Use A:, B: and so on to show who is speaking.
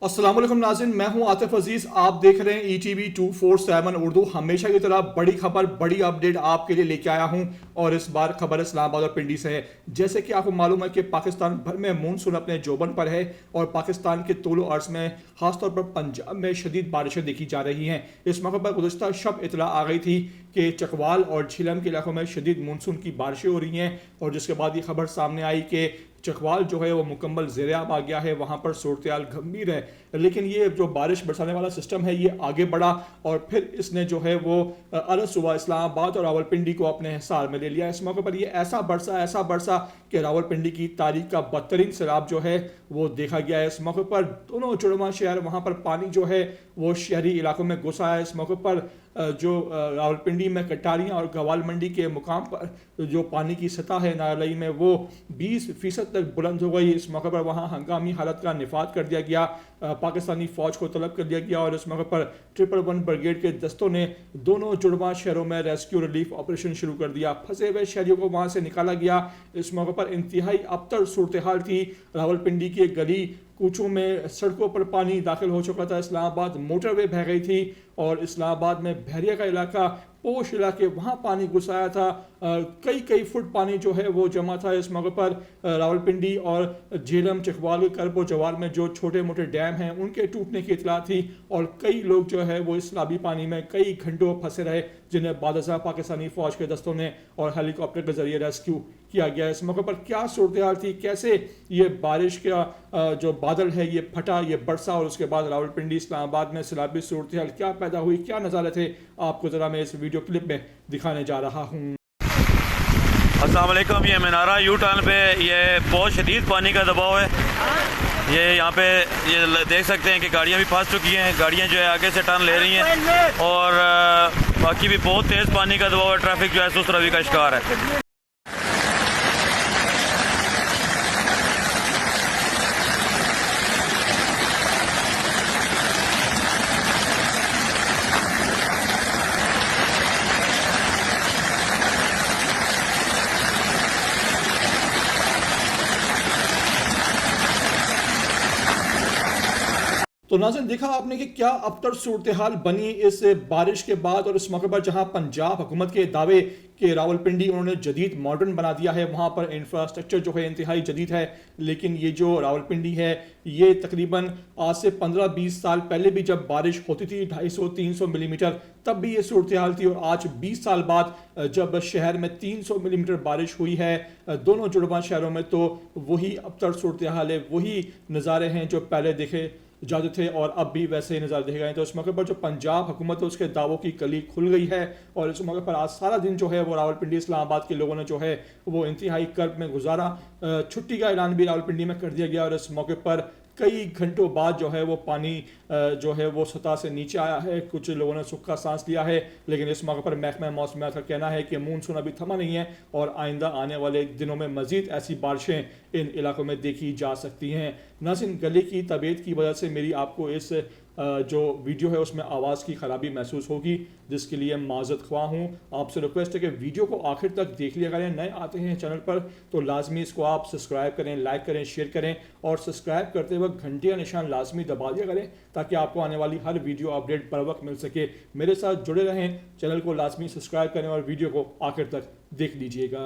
A: अस्सलाम वालेकुम नाज़रीन, मैं हूं आतिफ अजीज। आप देख रहे हैं ETV 247 उर्दू। हमेशा की तरह बड़ी खबर, बड़ी अपडेट आपके लिए लेके आया हूं और इस बार खबर इस्लामाबाद और पिंडी से है। जैसे कि आपको मालूम है कि पाकिस्तान भर में मानसून अपने जोबन पर है और पाकिस्तान के तूलो अर्ज में खासतौर पर पंजाब में शदीद बारिशें देखी जा रही हैं। इस मौके पर गुज़श्ता शब इतला आ गई थी कि चकवाल और झीलम के इलाकों में शदीद मानसून की बारिशें हो रही हैं और जिसके बाद ये खबर सामने आई कि चकवाल जो है वो मुकम्मल ज़ेर-ए-आब आ गया है, वहाँ पर सूरत-ए-हाल गंभीर है। लेकिन ये जो बारिश बरसाने वाला सिस्टम है ये आगे बढ़ा और फिर इसने जो है वो अरस हुआ इस्लामाबाद और रावलपिंडी को अपने हिसार में ले लिया। इस मौके पर ये ऐसा बरसा कि रावलपिंडी की तारीख का बदतरीन सैलाब जो है वो देखा गया है। इस मौके पर दोनों जुड़वा शहर, वहाँ पर पानी जो है वो शहरी इलाकों में घुस आया है। इस मौके पर जो रावलपिंडी में कटारियाँ और गवाल मंडी के मुकाम पर जो पानी की सतह है नालई में वो 20% तक बुलंद हो गई। इस मौके पर वहाँ हंगामी हालत का निफाद कर दिया गया, पाकिस्तानी फ़ौज को तलब कर दिया गया और इस मौके पर 111 ब्रिगेड के दस्तों ने दोनों जुड़वा शहरों में रेस्क्यू रिलीफ ऑपरेशन शुरू कर दिया। फंसे हुए शहरियों को वहाँ से निकाला गया। इस मौके पर इंतहाई अबतर सूरत हाल थी। रावलपिंडी के गली कूचों में सड़कों पर पानी दाखिल हो चुका था। इस्लामाबाद मोटरवे बह गई थी और इस्लामाबाद में बहरिया का इलाका, पोश इलाके, वहाँ पानी घुस आया था। कई फुट पानी जो है वो जमा था। इस मौके पर रावलपिंडी और झेलम, चकवाल, करब और जवाल में जो छोटे मोटे डैम हैं उनके टूटने की इतला थी और कई लोग जो है वो इस सैलाबी पानी में कई घंटों फंसे रहे, जिन्हें बादशाह पाकिस्तानी फ़ौज के दस्तों ने और हेलीकॉप्टर के जरिए रेस्क्यू किया गया। इस मौके पर क्या सूरत हाल थी, कैसे ये बारिश का जो बादल है ये फटा, ये बरसा और उसके बाद रावलपिंडी इस्लामाबाद में सैलाबी सूरत हाल क्या पैदा हुई, क्या नज़ारे थे, आपको ज़रा मैं इस वीडियो क्लिप में दिखाने जा रहा हूँ।
B: अस्सलाम वालेकुम। ये मीनारा यू टर्न पे ये बहुत शदीद पानी का दबाव है। ये यहाँ पे ये देख सकते हैं कि गाड़ियाँ भी फंस चुकी हैं। गाड़ियाँ जो है आगे से टर्न ले रही हैं और बाकी भी बहुत तेज़ पानी का दबाव है। ट्रैफिक जो है सुस्त रवि का शिकार है।
A: तो नाज़रीन, देखा आपने कि क्या अबतर सूरत हाल बनी इस बारिश के बाद और इस मौके पर जहां पंजाब हुकूमत के दावे कि रावलपिंडी उन्होंने जदीद मॉडर्न बना दिया है, वहाँ पर इंफ्रास्ट्रक्चर जो है इंतहाई जदीद है। लेकिन ये जो रावलपिंडी है ये तकरीबन आज से 15-20 साल पहले भी जब बारिश होती थी 250-300 मिलीमीटर, तब भी ये सूरत हाल थी और आज 20 साल बाद जब शहर में 300 मिलीमीटर बारिश हुई है दोनों जुड़वा शहरों में, तो वही अबतर सूरत हाल है, वही नज़ारे हैं जो पहले देखे जाते थे और अब भी वैसे ही नज़ारे देखे गए। तो इस मौके पर जो पंजाब हुकूमत है उसके दावों की कली खुल गई है और इस मौके पर आज सारा दिन जो है वो रावलपिंडी इस्लामाबाद के लोगों ने जो है वो इंतहाई कर्ब में गुजारा। छुट्टी का ऐलान भी रावलपिंडी में कर दिया गया और इस मौके पर कई घंटों बाद जो है वो पानी जो है वो सतह से नीचे आया है। कुछ लोगों ने सुख का सांस लिया है, लेकिन इस मौके पर महकमा मौसमियात का कहना है कि मानसून अभी थमा नहीं है और आइंदा आने वाले दिनों में मज़ीद ऐसी बारिशें इन इलाकों में देखी जा सकती हैं। नाज़रीन, गले की तबीयत की वजह से मेरी आपको इस जो वीडियो है उसमें आवाज़ की ख़राबी महसूस होगी, जिसके लिए माज़रत ख्वाह हूँ। आपसे रिक्वेस्ट है कि वीडियो को आखिर तक देख लिया करें। नए आते हैं चैनल पर तो लाजमी इसको आप सब्सक्राइब करें, लाइक करें, शेयर करें और सब्सक्राइब करते वक्त घंटे का निशान लाजमी दबा दिया करें ताकि आपको आने वाली हर वीडियो अपडेट बर वक्त मिल सके। मेरे साथ जुड़े रहें, चैनल को लाजमी सब्सक्राइब करें और वीडियो को आखिर तक देख लीजिएगा।